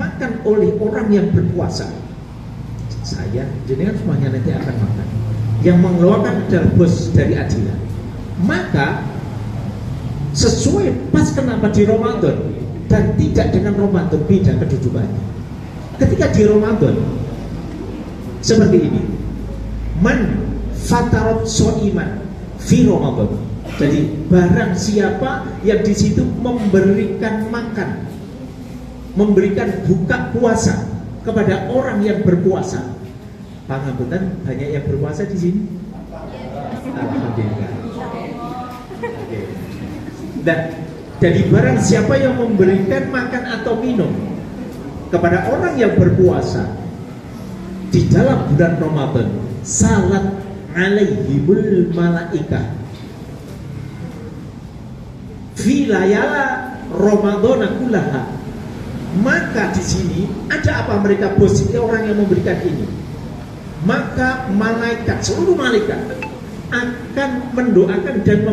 dimakan oleh orang yang berkuasa, saya jenengan semuanya nanti akan makan. Yang mengeluarkan adalah bos dari adilan. Maka sesuai pas kenapa di Ramadan dan tidak dengan Ramadan, beda kedudukannya. Ketika di Ramadan seperti ini, man fatarot so'iman fi Ramadan. Jadi barang siapa yang di situ memberikan makan, memberikan buka puasa kepada orang yang berpuasa. Pangapunten, banyak yang berpuasa di sini. Alhamdulillah. Oke. Dan jadi barang siapa yang memberikan makan atau minum kepada orang yang berpuasa di dalam bulan Ramadan, salat alaihimul malaikah fi layala Ramadana kullaha. Maka di sini ada apa mereka bos ini orang yang memberikan ini? Maka malaikat, seluruh malaikat akan mendoakan dan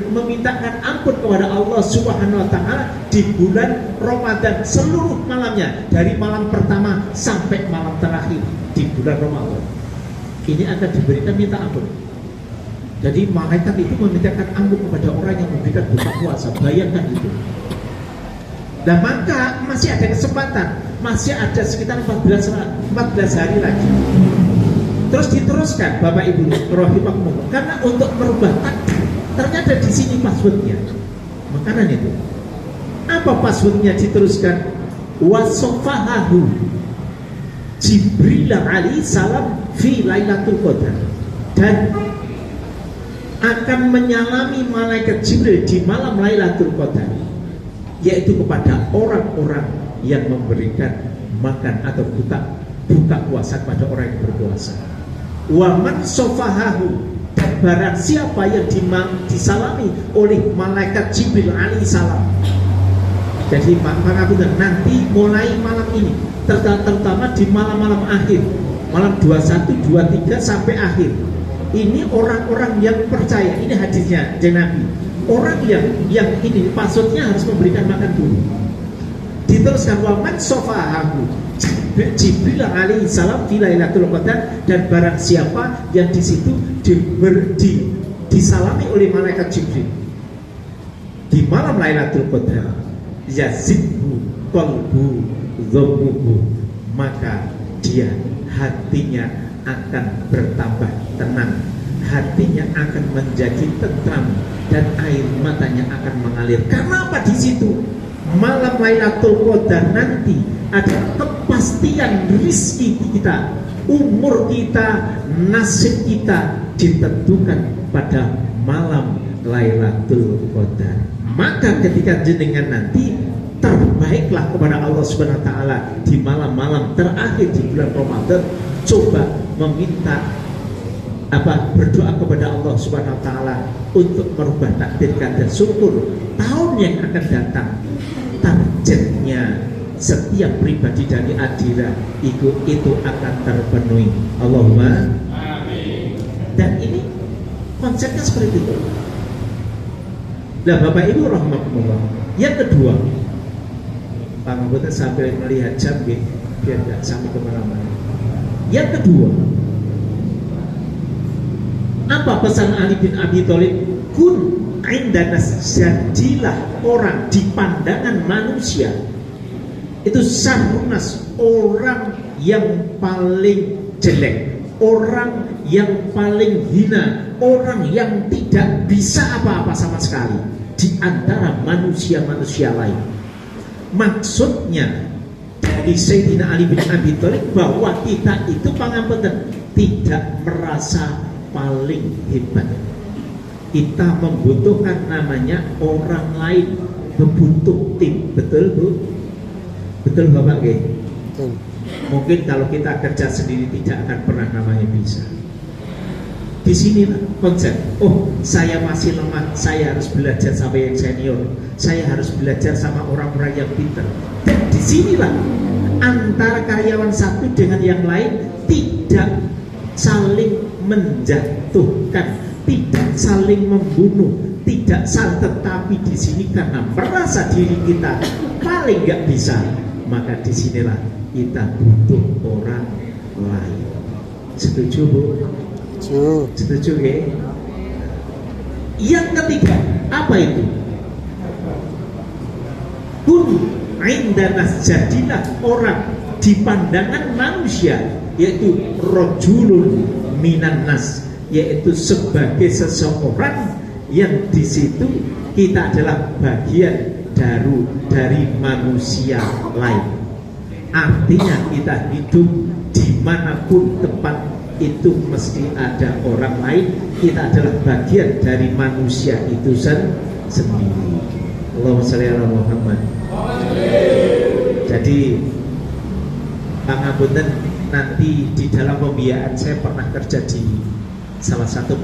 memintakan ampun kepada Allah Subhanahu wa taala di bulan Ramadan seluruh malamnya, dari malam pertama sampai malam terakhir di bulan Ramadan. Ini akan diberikan minta ampun. Jadi malaikat itu memintakan ampun kepada orang yang memberikan buka puasa. Bayangkan itu. Dan maka masih ada kesempatan, masih ada sekitar 14 hari lagi. Terus diteruskan Bapak Ibu rahimakumullah, karena untuk merubah takdir ternyata di sini passwordnya makanan itu. Apa passwordnya? Diteruskan wasofahahu Jibril alaihi salam fi lailatul qadar, dan akan menyalami malaikat Jibril di malam Lailatul Qadar, yaitu kepada orang-orang yang memberikan makan atau buka puasa kepada orang yang berpuasa. Wa man sofahahu, dan barang siapa yang disalami oleh malaikat Jibril alaihi salam. Jadi nanti mulai malam ini, terutama di malam-malam akhir, malam 21, 23 sampai akhir. Ini orang-orang yang percaya, ini hadisnya Nabi. Orang yang ini maksudnya harus memberikan makan dulu. Diteruskan wa man sofahahu Jibril alaihi salam fi lailatul qadar, dan barang siapa yang di situ disalami oleh malaikat Jibril di malam Lailatul Qadar, yazidhu qalbu dhammuhu, maka dia hatinya akan bertambah tenang, hatinya akan menjadi tentram, dan air matanya akan mengalir. Karena apa? Di situ malam Lailatul Qadar nanti ada kepastian rizki kita, umur kita, nasib kita ditentukan pada malam Lailatul Qadar. Maka ketika jenengan nanti terbaiklah kepada Allah Subhanahu wa taala di malam-malam terakhir di bulan Ramadan, coba meminta berdoa kepada Allah Subhanahu wa taala untuk merubah takdir dan syukur tahun yang akan datang. Targetnya setiap pribadi dari Adira itu akan terpenuhi. Allahumma amin. Dan ini konsepnya seperti itu. Nah Bapak Ibu rahimakumullah, yang kedua, Pak Ngabutan sambil melihat jam biar tidak sampai kemana-mana. Yang kedua, apa pesan Ali bin Abi Thalib? Kun indanas, jadilah orang di pandangan manusia itu sarrunas, orang yang paling jelek, orang yang paling hina, orang yang tidak bisa apa-apa sama sekali di antara manusia-manusia lain. Maksudnya dari Sayyidina Ali bin Abi Thalib bahwa kita itu pangapunten tidak merasa paling hebat. Kita membutuhkan namanya orang lain, membentuk tim. Betul Bu? Betul Bapak G? Mungkin kalau kita kerja sendiri tidak akan pernah namanya bisa. Di sini konsep, oh saya masih lemah, saya harus belajar sama yang senior, saya harus belajar sama orang-orang yang pintar. Dan disinilah antara karyawan satu dengan yang lain tidak saling menjatuhkan, tidak saling membunuh, tidak saling, tetapi di sini karena merasa diri kita paling nggak bisa, maka disinilah kita butuh orang lain. Setuju Bu? Setuju ya? Yang ketiga, apa itu? Kun indanas, jadilah orang di pandangan manusia, yaitu rojulun minan nas, yaitu sebagai seseorang yang di situ kita adalah bagian dari manusia lain. Artinya kita hidup dimanapun tempat itu mesti ada orang lain. Kita adalah bagian dari manusia itu sendiri. Allahumma sholli ala Muhammad. Jadi pangapunten, nanti di dalam pembiayaan saya pernah kerja di salah satu